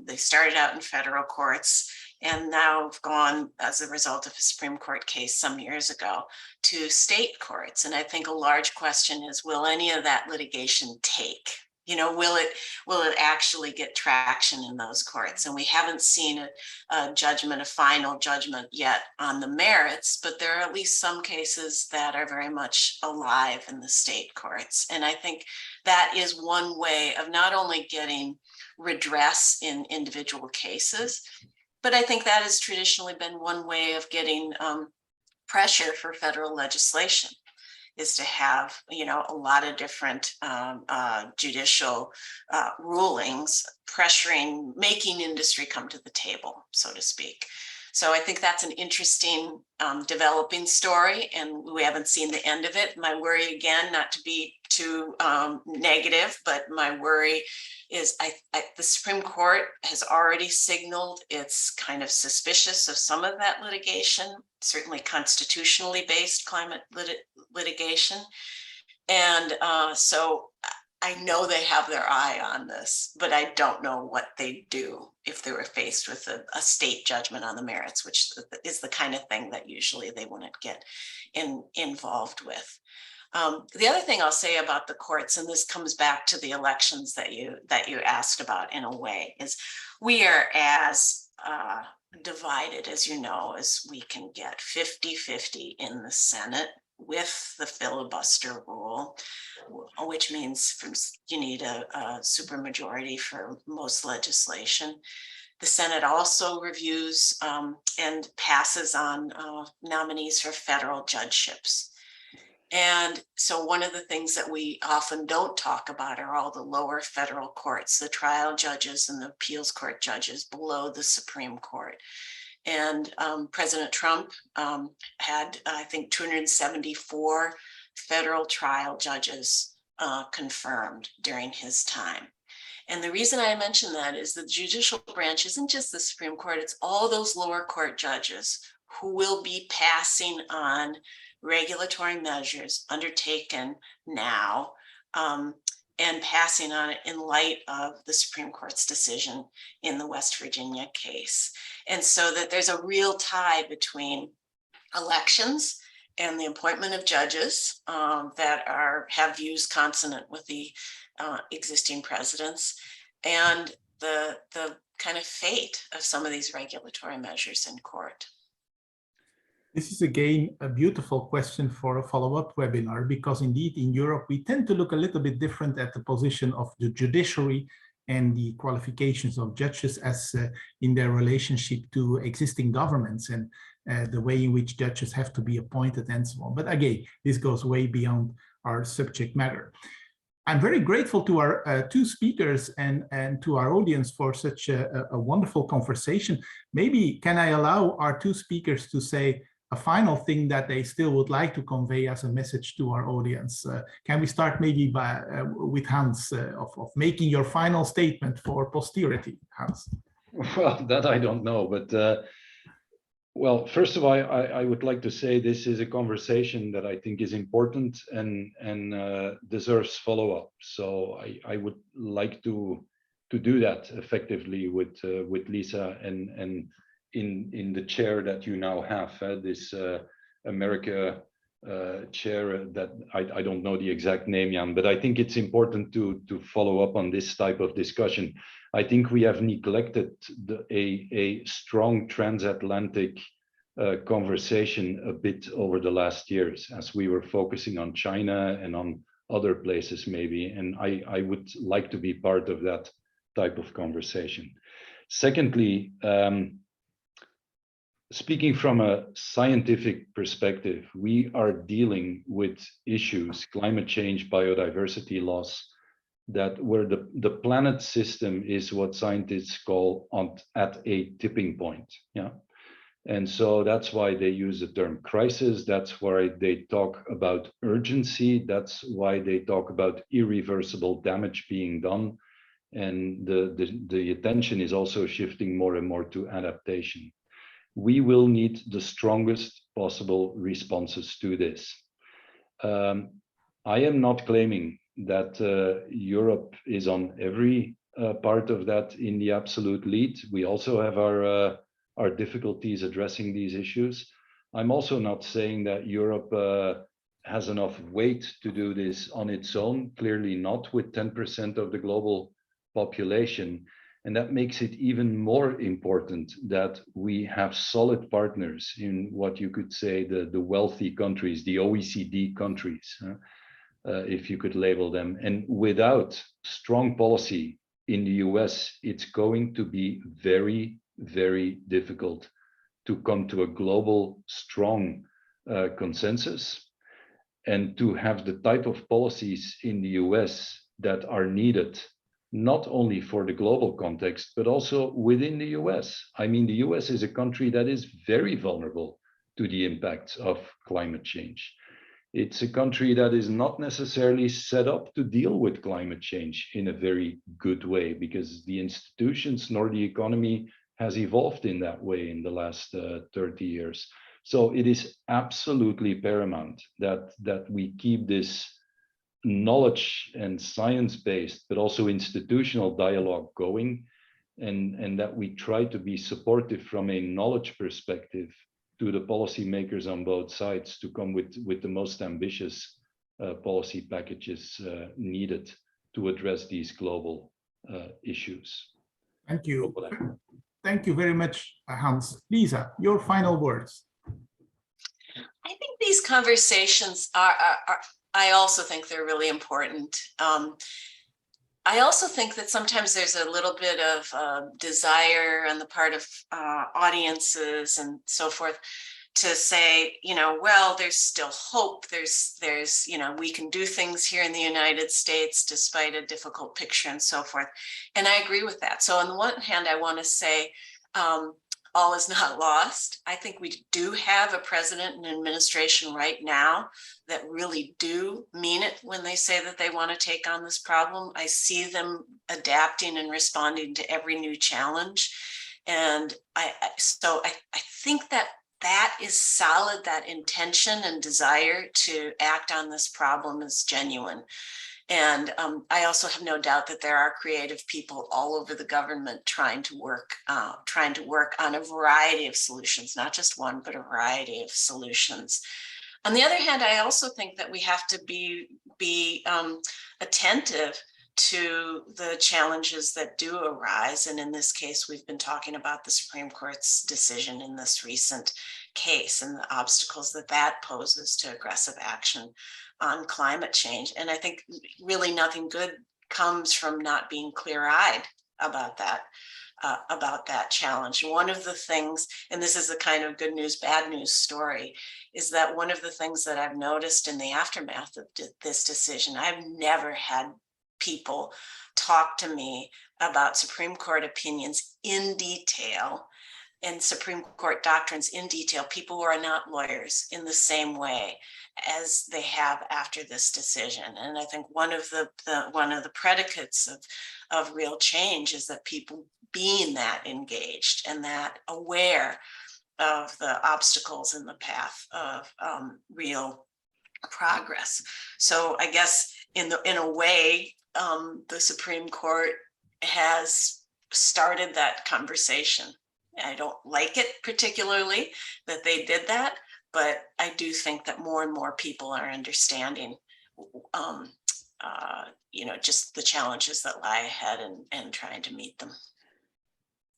they started out in federal courts and now have gone, as a result of a Supreme Court case some years ago, to state courts. And I think a large question is, will any of that litigation take? You know, will it actually get traction in those courts? And we haven't seen a judgment, a final judgment yet on the merits, but there are at least some cases that are very much alive in the state courts. And I think that is one way of not only getting redress in individual cases, but I think that has traditionally been one way of getting pressure for federal legislation. is to have, a lot of different judicial rulings pressuring, making industry come to the table, so to speak. So I think that's an interesting developing story, and we haven't seen the end of it. My worry, again, not to be too negative, but my worry is the Supreme Court has already signaled it's kind of suspicious of some of that litigation, certainly constitutionally based climate litigation. And so I know they have their eye on this, but I don't know what they'd do if they were faced with a state judgment on the merits, which is the kind of thing that usually they wouldn't get involved with. The other thing I'll say about the courts, and this comes back to the elections that you asked about in a way, is we are as divided, as you know, as we can get, 50-50 in the Senate with the filibuster rule, which means you need a supermajority for most legislation. The Senate also reviews and passes on nominees for federal judgeships. And so one of the things that we often don't talk about are all the lower federal courts, the trial judges and the appeals court judges below the Supreme Court. And President Trump had, I think, 274 federal trial judges confirmed during his time. And the reason I mention that is the judicial branch isn't just the Supreme Court, it's all those lower court judges who will be passing on regulatory measures undertaken now and passing on it in light of the Supreme Court's decision in the West Virginia case. And so that there's a real tie between elections and the appointment of judges that have views consonant with the existing presidents, and the kind of fate of some of these regulatory measures in court. This is again a beautiful question for a follow-up webinar, because indeed in Europe we tend to look a little bit different at the position of the judiciary and the qualifications of judges as in their relationship to existing governments and the way in which judges have to be appointed and so on. But again, this goes way beyond our subject matter. I'm very grateful to our two speakers and to our audience for such a wonderful conversation. Maybe can I allow our two speakers to say a final thing that they still would like to convey as a message to our audience? Can we start maybe with Hans, of making your final statement for posterity, Hans? Well, that I don't know, but well, first of all, I would like to say this is a conversation that I think is important and deserves follow-up. So I would like to do that effectively with Lisa and in the chair that you now have, this America chair that I don't know the exact name, Jan, but I think it's important to follow up on this type of discussion. I think we have neglected a strong transatlantic conversation a bit over the last years, as we were focusing on China and on other places maybe, and I would like to be part of that type of conversation. Secondly, speaking from a scientific perspective, we are dealing with issues, climate change, biodiversity loss, that where the planet system is what scientists call at a tipping point. Yeah. And so that's why they use the term crisis. That's why they talk about urgency. That's why they talk about irreversible damage being done. And the attention is also shifting more and more to adaptation. We will need the strongest possible responses to this. I am not claiming that Europe is on every part of that in the absolute lead. We also have our difficulties addressing these issues. I'm also not saying that Europe has enough weight to do this on its own, clearly not with 10% of the global population. And that makes it even more important that we have solid partners in what you could say the wealthy countries, the OECD countries, if you could label them. And without strong policy in the US, it's going to be very, very difficult to come to a global strong consensus. and to have the type of policies in the US that are needed, not only for the global context, but also within the US. I mean, the US is a country that is very vulnerable to the impacts of climate change. It's a country that is not necessarily set up to deal with climate change in a very good way, because the institutions nor the economy has evolved in that way in the last 30 years. So it is absolutely paramount that we keep this knowledge and science-based, but also institutional dialogue going, and that we try to be supportive from a knowledge perspective to the policymakers on both sides to come with the most ambitious policy packages needed to address these global issues. Thank you. Thank you very much, Hans. Lisa, your final words. I think these conversations are I also think they're really important. I also think that sometimes there's a little bit of desire on the part of audiences and so forth to say, you know, well, there's still hope. There's, you know, we can do things here in the United States despite a difficult picture and so forth. And I agree with that. So on the one hand, I want to say, all is not lost. I think we do have a president and administration right now that really do mean it when they say that they want to take on this problem. I see them adapting and responding to every new challenge. And so I think that is solid, that intention and desire to act on this problem is genuine. And I also have no doubt that there are creative people all over the government trying to work on a variety of solutions, not just one, but a variety of solutions. On the other hand, I also think that we have to be attentive to the challenges that do arise. And in this case, we've been talking about the Supreme Court's decision in this recent case and the obstacles that that poses to aggressive action on climate change. And I think really nothing good comes from not being clear-eyed about that challenge. One of the things, and this is a kind of good news, bad news story, is that one of the things that I've noticed in the aftermath of this decision, I've never had people talk to me about Supreme Court opinions in detail and Supreme Court doctrines in detail, people who are not lawyers, in the same way as they have after this decision. And I think one of the predicates of real change is that people being that engaged and that aware of the obstacles in the path of real progress. So I guess in a way, the Supreme Court has started that conversation. I don't like it particularly that they did that, but I do think that more and more people are understanding, you know, just the challenges that lie ahead and trying to meet them.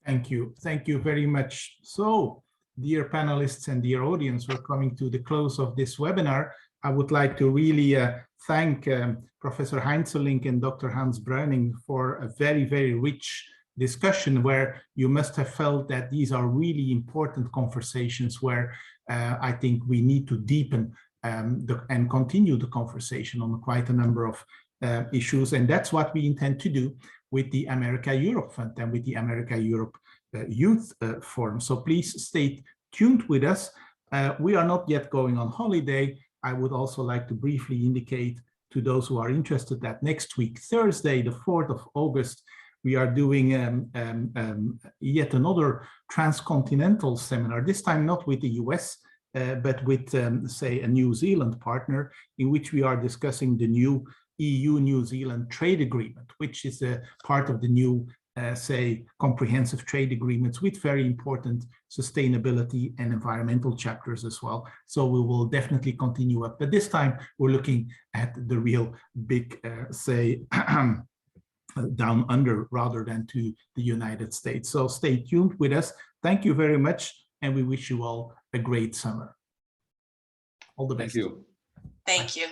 Thank you. Thank you very much. So, dear panelists and dear audience, we're coming to the close of this webinar. I would like to really thank Professor Heinzelink and Dr. Hans Bruining for a very, very rich discussion where you must have felt that these are really important conversations where I think we need to deepen and continue the conversation on quite a number of issues. And that's what we intend to do with the America-Europe Fund and with the America-Europe Youth Forum. So please stay tuned with us. We are not yet going on holiday. I would also like to briefly indicate to those who are interested that next week, Thursday, the 4th of August, we are doing yet another transcontinental seminar, this time not with the US, but with, say, a New Zealand partner, in which we are discussing the new EU-New Zealand trade agreement, which is a part of the new, say, comprehensive trade agreements with very important sustainability and environmental chapters as well. So we will definitely continue up. But this time we're looking at the real big, say, down under rather than to the United States. So stay tuned with us. Thank you very much. And we wish you all a great summer. All the best. Thank you. Thank you.